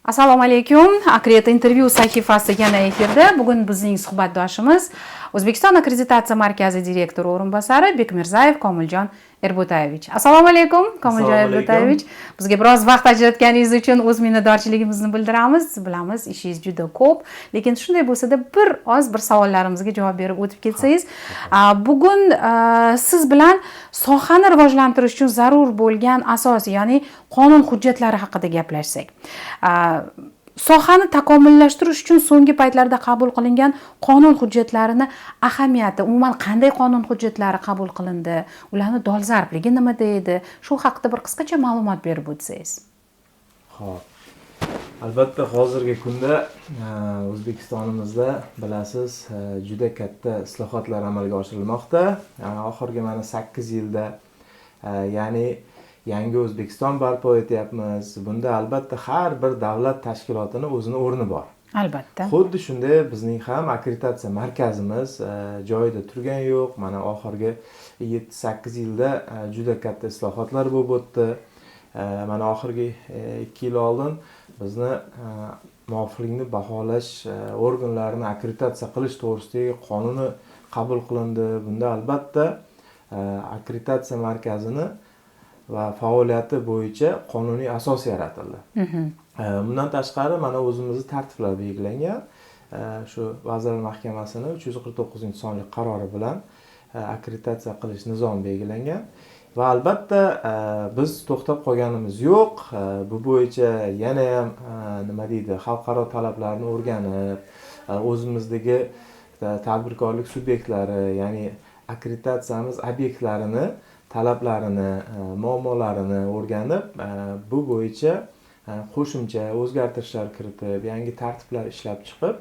Assalomu alaykum. Akreta intervyu sahifasi yana efirda. Bugun bizning suhbatdoshimiz O'zbekiston Akkreditatsiya markazi direktori o'rinbosari Bekmirzayev Komiljon Erbo'tayevich. Assalomu alaykum, Komiljon Erbo'tayevich. Bizga biroz vaqt ajratganingiz uchun o'z minnatdorchiligimizni bildiramiz. Bilamiz, ishingiz juda ko'p, lekin shunday bo'lsa-da bir savollarimizga javob berib o'tib ketsangiz. Bugun siz bilan sohani rivojlantirish uchun zarur bo'lgan asos, ya'ni qonun hujjatlari haqida gaplashsak. Sohani takomillashtirish uchun so'nggi paytlarda qabul qilingan qonun hujjatlarini ahamiyati, umuman qanday qonun hujjatlari qabul qilindi, ularning dolzarbligi nimada edi? Shu haqida bir qisqacha ma'lumot berib o'tsangiz. Xo'p. Albatta hozirgi kunda O'zbekistonimizda bilasiz, juda katta islohotlar amalga oshirilmoqda. Oxirgi mana 8 yilda ya'ni yangi O'zbekiston barpo etyapmiz. Bunda albatta har bir davlat tashkilotining o'zining o'rni bor. Albatta. Xuddi shunday bizning ham akkreditatsiya markazimiz joyida turgani yo'q. Mana oxirgi 7-8 yilda juda katta islohotlar bo'lib o'tdi. Mana oxirgi 2 yil oldin bizni muvofiqlikni baholash organlarini akkreditatsiya qilish to'g'risidagi qonuni qabul qilindi. Bunda albatta akkreditatsiya markazini va faoliyati bo'yicha qonuniy asos yaratildi. Bundan tashqari mana o'zimizning tartiblar belgilangan. Shu Vazirlar Mahkamasining 349-sonli qarori bilan akkreditatsiya qilish nizomi belgilangan. Va albatta biz to'xtab qolganimiz yo'q. Bu bo'yicha yana ham xalqaro talablarni o'rganib, o'zimizdagi tadbirkorlik subyektlari, ya'ni akkreditatsiyamiz obyektlarini, talablarini, muammolarini o'rganib, bu bo'yicha qo'shimcha o'zgartirishlar kiritib, yangi tartiblar ishlab chiqib,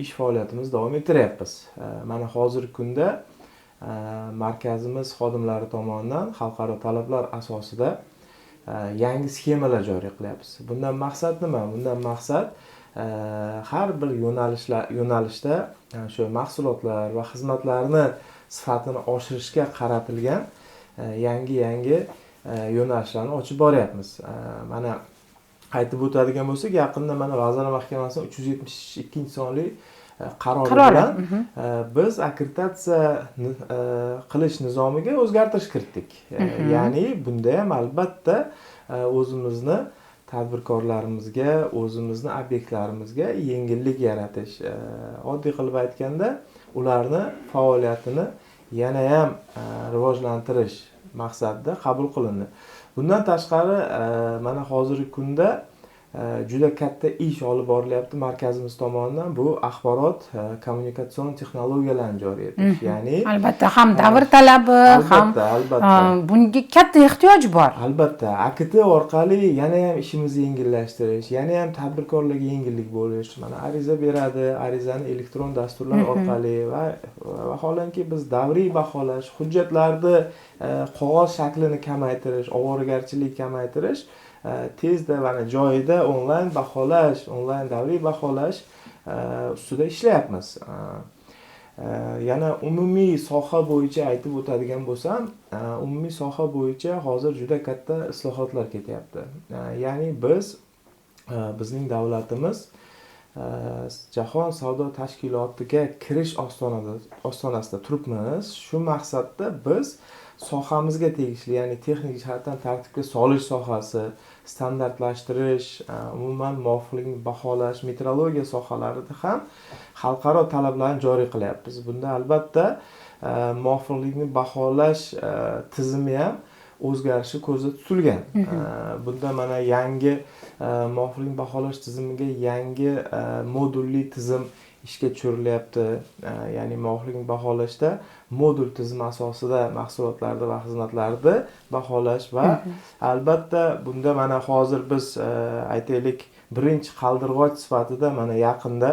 ish faoliyatimizni davom ettiryapmiz. Mana hozirgi kunda markazimiz xodimlari tomonidan xalqaro talablar asosida yangi sxemalar joriy qilyapmiz. Bundan maqsad nima? Bundan maqsad har bir yo'nalishda shu mahsulotlar va xizmatlarni sifatini oshirishga qaratilgan yangi yo'nalishlarni ochib boryapmiz. Mana aytib o'tadigan bo'lsak, yaqinda mana Vazirlar Mahkamasining 372-sonli qarori bilan biz akkreditatsiya qilish nizomiga o'zgartirish kiritdik. Ya'ni bunda ham albatta o'zimizni tadbirkorlarimizga, o'zimizni obyektlarimizga yengillik yaratish, oddiy qilib aytganda, ularni faoliyatini yana ham rivojlantirish maqsadida qabul qilindi. Bundan tashqari mana hozirgi kunda juda katta ish olib borilyapti markazimiz tomonidan. Bu axborot kommunikatsion texnologiyalarni joriy etish. Ya'ni albatta ham davr talabi, ham bunga katta ehtiyoj bor. Albatta, AKT orqali yana ham ishimizni yengillashtirish, yana ham tadbirkorlarga yengillik bo'lish. Mana ariza beradi, arizani elektron dasturlar orqali va vaholanki biz davriy baholash, hujjatlarni qog'oz shaklini kamaytirish, ovoragarchilikni kamaytirish, tezda va joyida onlayn baholash, onlayn davriy baholash ustida ishlayapmiz. Yana umumiy soha bo'yicha aytib o'tadigan bo'lsam, umumiy soha bo'yicha hozir juda katta islohotlar ketyapti. Ya'ni bizning davlatimiz Jahon savdo tashkilotiga kirish ostonasida turibmiz. Shu maqsadda biz sohamizga tegishli, ya'ni texnik jihatdan tartibga solish sohasi, standartlashtirish, umuman muvofiqlikni baholash, metrologiya sohalarida ham xalqaro talablarni joriy qilyapmiz. Bunda albatta muvofiqlikni baholash tizimi ham o'zgarishi ko'zda tutilgan. Bunda mana yangi muvofiqlikni baholash tizimiga yangi modulli tizim ishga tushirilyapti. Ya'ni muvofiqlikni baholashda modul tizimi asosida mahsulotlarni va xizmatlarni baholash va albatta bunda mana hozir biz aytaylik birinchi qaldirg'och sifatida mana yaqinda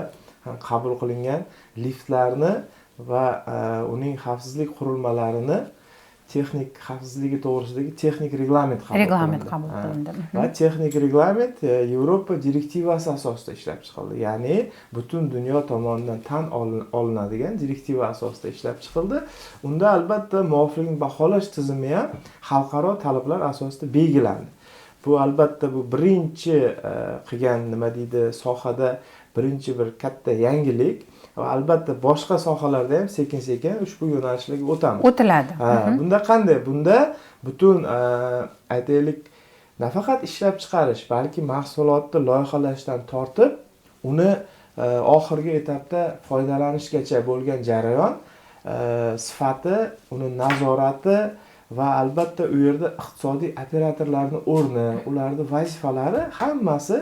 qabul qilingan liftlarni va uning xavfsizlik qurilmalarini texnik xavfsizligi to'g'risidagi texnik reglament qabul qilindi. Va texnik reglament Yevropa direktivasi asosida ishlab chiqildi. Ya'ni butun dunyo tomonidan tan olinadigan direktiva asosida ishlab chiqildi. Unda albatta muvofiqlikni baholash tizimi ham xalqaro talablar asosida belgilandi. bu albatta bu birinchi qilgan nima deydi sohada birinchi bir katta yangilik va albatta boshqa sohalarda ham sekin sekin ushbu yo'nalishlarga o'tiladi. Bunda qanday? Bunda butun aytaylik nafaqat ishlab chiqarish, balki mahsulotni loyihalashdan tortib, uni oxirgi etapda foydalanishgacha bo'lgan jarayon, sifati, uni nazorati va albatta u yerda iqtisodiy operatorlarning o'rni, ularning vazifalari hammasi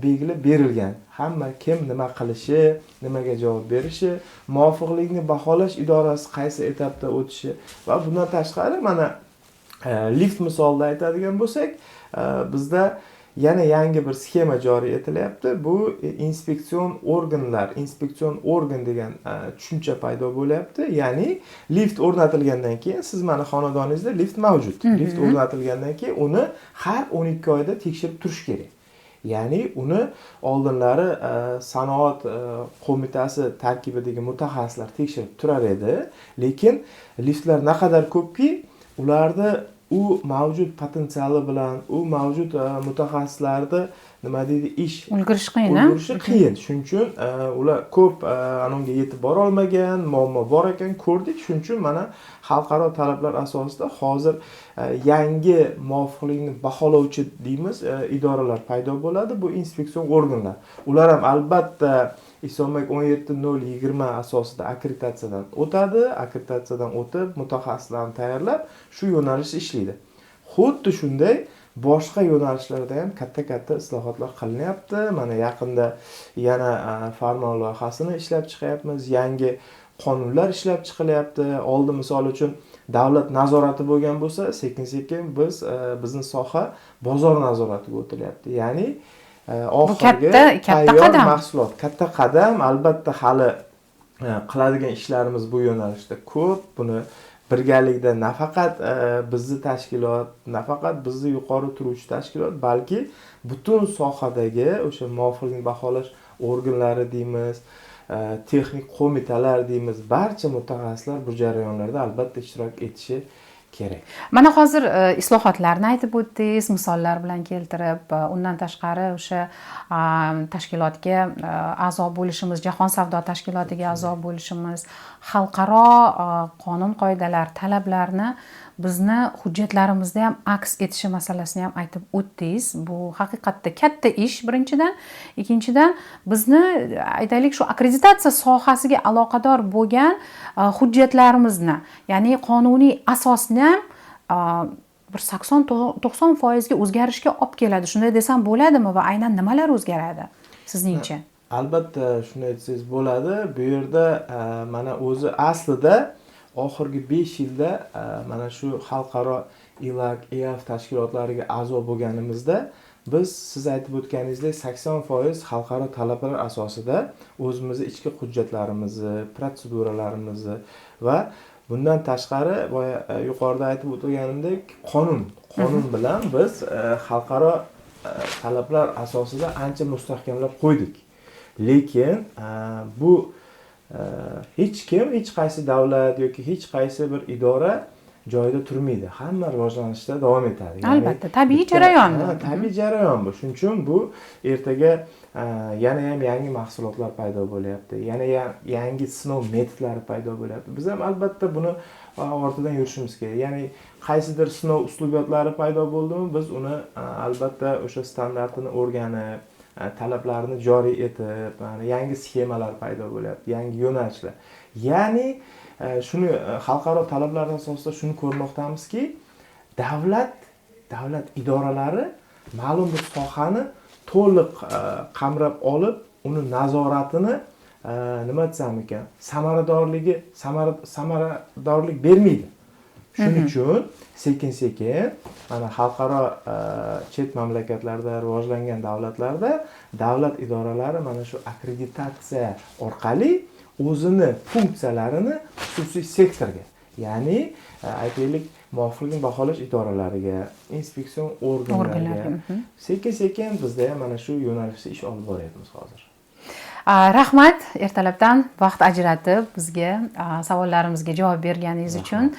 belgilab berilgan. Hamma kim nima qilishi, nimaga javob berishi, muvofiqlikni baholash idorasi qaysi etapda o'tishi va bundan tashqari mana lift misolida aytadigan bo'lsak, bizda yana yangi bir sxema joriy etilyapti. Bu inspeksion organ degan tushuncha paydo bo'lyapti. Ya'ni lift o'rnatilgandan keyin siz mana xonadoningizda lift mavjud. Lift o'rnatilgandan keyin uni har 12 oyda tekshirib turish kerak. Ya'ni uni oldinlari sanoat qo'mitasi tarkibidagi mutaxassislar tekshirib turar edi, lekin liftlar naqadar ko'pki, ularni u mavjud potensiali bilan, u mavjud mutaxassislarni nima deydi, ish ulgurishi qiyin. Shuning uchun ular ko'p anonga yetib bora olmagan, muammo bor ekan ko'rdik. Shuning uchun mana xalqaro talablar asosida hozir yangi muvofiqlikni baholovchi deymiz idoralar paydo bo'ladi. Bu inspeksion organlar. Ular ham albatta ISOMEK 17020 asosida akkreditatsiyadan o'tadi. Akkreditatsiyadan o'tib, mutaxassislarni tayyorlab, shu yo'nalishda ishlaydi. Xuddi shunday boshqa yo'nalishlarda ham katta islohotlar qilinyapti. Mana yaqinda yana farmon loyihasini ishlab chiqyapmiz. Yangi qonunlar ishlab chiqilyapti. Oldin misol uchun davlat nazorati bo'lgan bo'lsa, sekin-sekin bizning soha bozor nazoratiga o'tilyapti. Ya'ni oxirgi tayyor mahsulot, katta qadam. Albatta hali qiladigan ishlarimiz bu yo'nalishda ko'p. Buni birgalikda nafaqat bizning tashkilot, nafaqat bizning yuqori turuvchi tashkilot, balki butun sohadagi o'sha muvofiqlikni baholash organlari deymiz, texnik qo'mitalar deymiz, barcha mutaxassislar bu jarayonlarda albatta ishtirok etishi kerak. Mana hozir islohotlarni aytib o'tdingiz, misollar bilan keltirib, undan tashqari o'sha tashkilotga a'zo bo'lishimiz, Jahon savdo tashkilotiga a'zo bo'lishimiz, xalqaro qonun qoidalar, talablarni bizni hujjatlarimizda ham aks etishi masalasini ham aytib o'tdingiz. Bu haqiqatda katta ish birinchidan, ikkinchidan bizni aytaylik shu akkreditatsiya sohasiga aloqador bo'lgan hujjatlarimizni, ya'ni qonuniy asosni ham bir 80-90% ga o'zgarishga olib keladi. Shunday desam bo'ladimi va aynan nimalar o'zgaradi sizningcha? Albatta shunday desangiz bo'ladi. Bu yerda mana o'zi aslida oxirgi 5 yilda mana shu xalqaro ILAC, EAF tashkilotlariga a'zo bo'lganimizda biz siz aytib o'tganingizdek 80% xalqaro talablar asosida o'zimizning ichki hujjatlarimizni, protseduralarimizni va bundan tashqari yuqorida aytib o'tganimdek qonun bilan biz xalqaro talablar asosida ancha mustahkamlab qo'ydik. Lekin bu hech kim, hech qaysi davlat yoki hech qaysi bir idora joyida turmaydi. Hamma rivojlanishda davom etadi. Albatta, tabiiy jarayon bu. Tabiiy jarayon bu. Shuning uchun bu ertaga yana ham yangi mahsulotlar paydo bo'lyapti. Yana yangi sinov metodlari paydo bo'lyapti. Biz ham albatta buni ortidan yurishimiz kerak. Ya'ni qaysidir sinov uslubiyotlari paydo bo'ldimi, biz uni albatta o'sha standartini o'rganib, talablarni joriy etib, yangi sxemalar paydo bo'lyapti, yangi yo'nalishlar. Ya'ni shuni xalqaro talablar asosida shuni ko'rmoqdamizki, davlat idoralari ma'lum bir sohani to'liq qamrab olib, uni nazoratini nima desam ekan, samaradorlik bermaydi. Shuning uchun sekin-sekin mana xalqaro chet mamlakatlarda, rivojlangan davlatlarda davlat idoralari mana shu akkreditatsiya orqali o'zini funksiyalarini xususiy sektorga, ya'ni aytaylik muvofiqlikni baholash idoralariga, inspeksion organlariga sekin-sekin bizda ham mana shu yo'nalishda ish olib boryapmiz hozir. Rahmat, ertalabdan vaqt ajratib bizga savollarimizga javob berganingiz uchun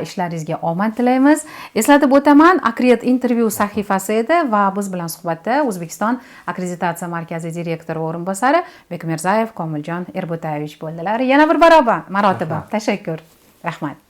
ishlaringizga omad tilaymiz. Eslatib o'taman, Akredit intervyu sahifasi edi va biz bilan suhbatda O'zbekiston akkreditatsiya markazi direktori o'rinbosari Bekmirzayev Komiljon Erbo'tayevich bo'ldilar. Yana bir marotaba tashakkur. Rahmat.